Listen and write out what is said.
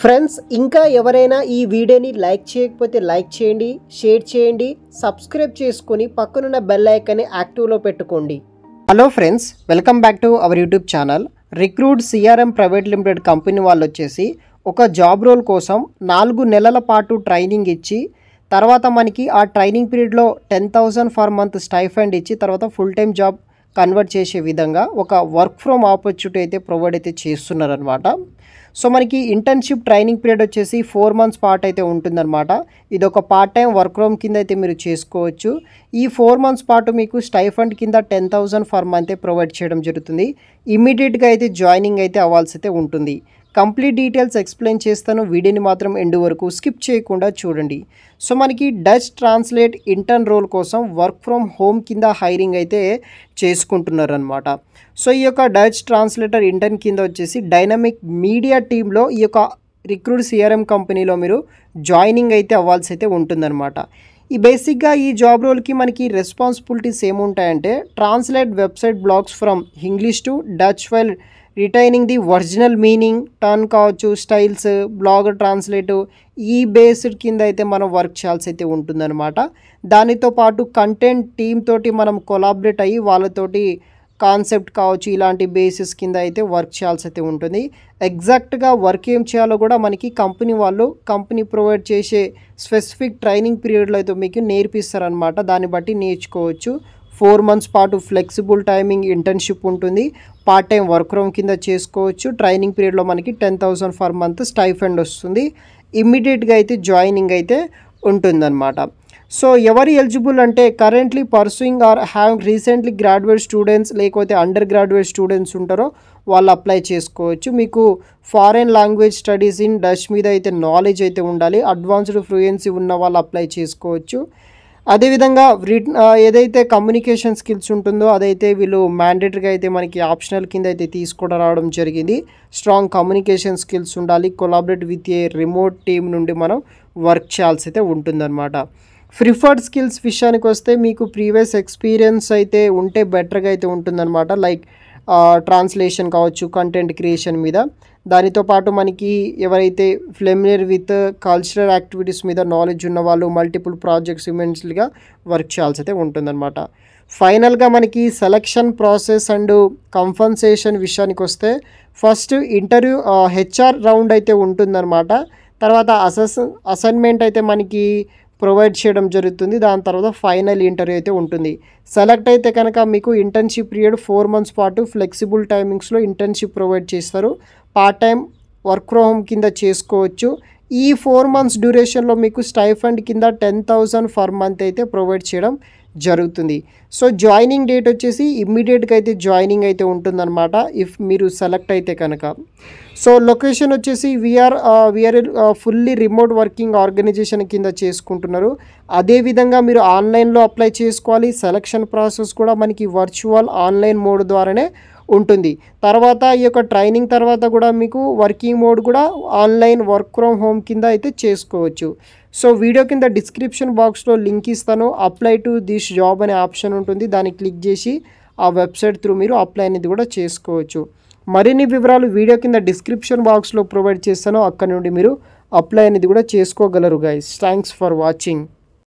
Friends ఇంకా ఎవరైనా ఈ వీడియోని లైక్ చేయకపోతే లైక్ చేయండి, షేర్ చేయండి, సబ్స్క్రైబ్ చేసుకొని పక్కనున్న బెల్ ఐకాన్ని యాక్టివ్లో పెట్టుకోండి. Hello friends, welcome back to our YouTube channel. Recruit CRM private limited company వాళ్ళు వచ్చేసి ఒక జాబ్ రోల్ కోసం 4 నెలల పాటు ట్రైనింగ్ ఇచ్చి తర్వాత మనకి ఆ ట్రైనింగ్ పీరియడ్లో 10,000 ఫర్ మంత్ స్టైఫండ్ ఇచ్చి తర్వాత ఫుల్ టైం జాబ్ కన్వర్ట్ చేసే విధంగా ఒక వర్క్ ఫ్రమ్ ఆపర్చునిటీ అయితే ప్రొవైడ్ అయితే చేస్తున్నారనమాట. సో మనకి ఇంటర్న్షిప్ ట్రైనింగ్ పీరియడ్ వచ్చేసి 4 మంత్స్ పాటు అయితే ఉంటుందన్నమాట. ఇది ఒక పార్ట్ టైం వర్క్ ఫ్రమ్ కింద అయితే మీరు చేసుకోవచ్చు. ఈ 4 మంత్స్ పాటు మీకు స్టైఫండ్ కింద 10,000 ఫర్ మంత్ ప్రొవైడ్ చేయడం జరుగుతుంది. ఇమీడియట్గా అయితే జాయినింగ్ అయితే అవ్వాల్సి అయితే ఉంటుంది. కంప్లీట్ డీటెయిల్స్ ఎక్స్ప్లెయిన్ చేస్తాను, వీడియోని మాత్రం ఎండ్ వరకు స్కిప్ చేయకుండా చూడండి. సో మనకి డచ్ ట్రాన్స్లేట్ ఇంటర్న్ రోల్ కోసం వర్క్ ఫ్రమ్ హోమ్ కింద హైరింగ్ అయితే చేసుకుంటున్నారనమాట. సో ఈ యొక్క డచ్ ట్రాన్స్లేటర్ ఇంటర్న్ కింద వచ్చేసి డైనమిక్ మీడియా టీంలో ఈ యొక్క రిక్రూట్ సిఆర్ఎం కంపెనీలో మీరు జాయినింగ్ అయితే అవ్వాల్సి అయితే ఉంటుందన్నమాట. ఈ బేసిక్గా ఈ జాబ్ రోల్కి మనకి రెస్పాన్సిబిలిటీస్ ఏముంటాయంటే translate website blogs from English to Dutch while retaining the original meaning, turn కావచ్చు, స్టైల్స్, బ్లాగ్ ట్రాన్స్లేట్ ఈ బేస్డ్ కింద అయితే మనం వర్క్ చేయాల్సి అయితే ఉంటుందన్నమాట. దానితో పాటు కంటెంట్ టీమ్ తోటి మనం కొలాబరేట్ అయ్యి వాళ్ళతోటి కాన్సెప్ట్ కావచ్చు ఇలాంటి బేసిస్ కింద అయితే వర్క్ చేయాల్సి అయితే ఉంటుంది. ఎగ్జాక్ట్గా వర్క్ ఏం చేయాలో కూడా మనకి కంపెనీ ప్రొవైడ్ చేసే స్పెసిఫిక్ ట్రైనింగ్ పీరియడ్లో అయితే మీకు నేర్పిస్తారనమాట. దాన్ని బట్టి నేర్చుకోవచ్చు. 4 మంత్స్ పాటు ఫ్లెక్సిబుల్ టైమింగ్ ఇంటర్న్షిప్ ఉంటుంది. పార్ట్ టైం వర్క్ ఫ్రమ్ కింద చేసుకోవచ్చు. ట్రైనింగ్ పీరియడ్లో మనకి 10,000 ఫర్ మంత్ స్టైఫండ్ వస్తుంది. ఇమ్మీడియట్గా అయితే జాయినింగ్ అయితే ఉంటుందన్నమాట. సో ఎవరు ఎలిజిబుల్ అంటే currently pursuing or have recently graduate students లేకపోతే అండర్ గ్రాడ్యుయేట్ స్టూడెంట్స్ ఉంటారో వాళ్ళు అప్లై చేసుకోవచ్చు. మీకు foreign language studies in Dutch మీద అయితే నాలెడ్జ్ అయితే ఉండాలి. అడ్వాన్స్డ్ ఫ్లూయెన్సీ ఉన్న వాళ్ళు అప్లై చేసుకోవచ్చు. అదేవిధంగా ఏదైతే కమ్యూనికేషన్ స్కిల్స్ ఉంటుందో అదైతే వీళ్ళు మ్యాండేటరీగా అయితే మనకి ఆప్షనల్ కింద అయితే తీసుకొని రావడం జరిగింది. స్ట్రాంగ్ కమ్యూనికేషన్ స్కిల్స్ ఉండాలి. Collaborate with a remote team నుండి మనం వర్క్ చేయాల్సి అయితే ఉంటుందన్నమాట. ప్రిఫర్డ్ స్కిల్స్ విషయానికి వస్తే మీకు ప్రీవియస్ ఎక్స్పీరియన్స్ అయితే ఉంటే బెటర్గా అయితే ఉంటుందన్నమాట. లైక్ ట్రాన్స్లేషన్ కావచ్చు, కంటెంట్ క్రియేషన్ మీద. దానితో పాటు మనకి ఎవరైతే ఫెమిలియర్ విత్ కల్చరల్ యాక్టివిటీస్ మీద నాలెడ్జ్ ఉన్న వాళ్ళు మల్టిపుల్ ప్రాజెక్ట్స్ ఇమెంట్స్గా వర్క్ చేయాల్సి అయితే ఉంటుందన్నమాట. ఫైనల్గా మనకి సెలక్షన్ ప్రాసెస్ అండ్ కంపన్సేషన్ విషయానికి వస్తే ఫస్ట్ ఇంటర్వ్యూ హెచ్ఆర్ రౌండ్ అయితే ఉంటుందన్నమాట. తర్వాత అసైన్మెంట్ అయితే మనకి ప్రొవైడ్ చేయడం జరుగుతుంది. దాని తర్వాత ఫైనల్ ఇంటర్వ్యూ అయితే ఉంటుంది. సెలెక్ట్ అయితే కనుక మీకు ఇంటర్న్షిప్ పీరియడ్ 4 మంత్స్ పాటు ఫ్లెక్సిబుల్ టైమింగ్స్లో ఇంటర్న్షిప్ ప్రొవైడ్ చేస్తారు. Part time work from home కింద చేసుకోవచ్చు. ఈ 4 మంత్స్ డ్యూరేషన్లో మీకు స్టైఫండ్ కింద 10,000 ఫర్ మంత్ అయితే ప్రొవైడ్ చేయడం జరుగుతుంది. సో జాయినింగ్ డేట్ వచ్చేసి ఇమ్మీడియట్గా అయితే జాయినింగ్ అయితే ఉంటుందన్నమాట ఇఫ్ మీరు సెలెక్ట్ అయితే కనుక. సో లొకేషన్ వచ్చేసి we're fully remote working organization కింద చేసుకుంటున్నారు. అదేవిధంగా మీరు ఆన్లైన్లో అప్లై చేసుకోవాలి. సెలక్షన్ ప్రాసెస్ కూడా మనకి వర్చువల్ ఆన్లైన్ మోడ్ ద్వారానే ఉంటుంది. తర్వాత ఈ యొక్క ట్రైనింగ్ తర్వాత కూడా మీకు వర్కింగ్ మోడ్ కూడా ఆన్లైన్ వర్క్ ఫ్రమ్ హోమ్ కింద అయితే చేసుకోవచ్చు. సో వీడియో కింద డిస్క్రిప్షన్ బాక్స్లో లింక్ ఇస్తాను. అప్లై టు దిస్ జాబ్ అనే ఆప్షన్ ఉంటుంది. దాన్ని క్లిక్ చేసి ఆ వెబ్సైట్ త్రూ మీరు అప్లై అనేది కూడా చేసుకోవచ్చు. మరిన్ని వివరాలు వీడియో కింద డిస్క్రిప్షన్ బాక్స్లో ప్రొవైడ్ చేస్తాను. అక్కడ నుండి మీరు అప్లై అనేది కూడా చేసుకోగలరు గైస్. Thanks for watching.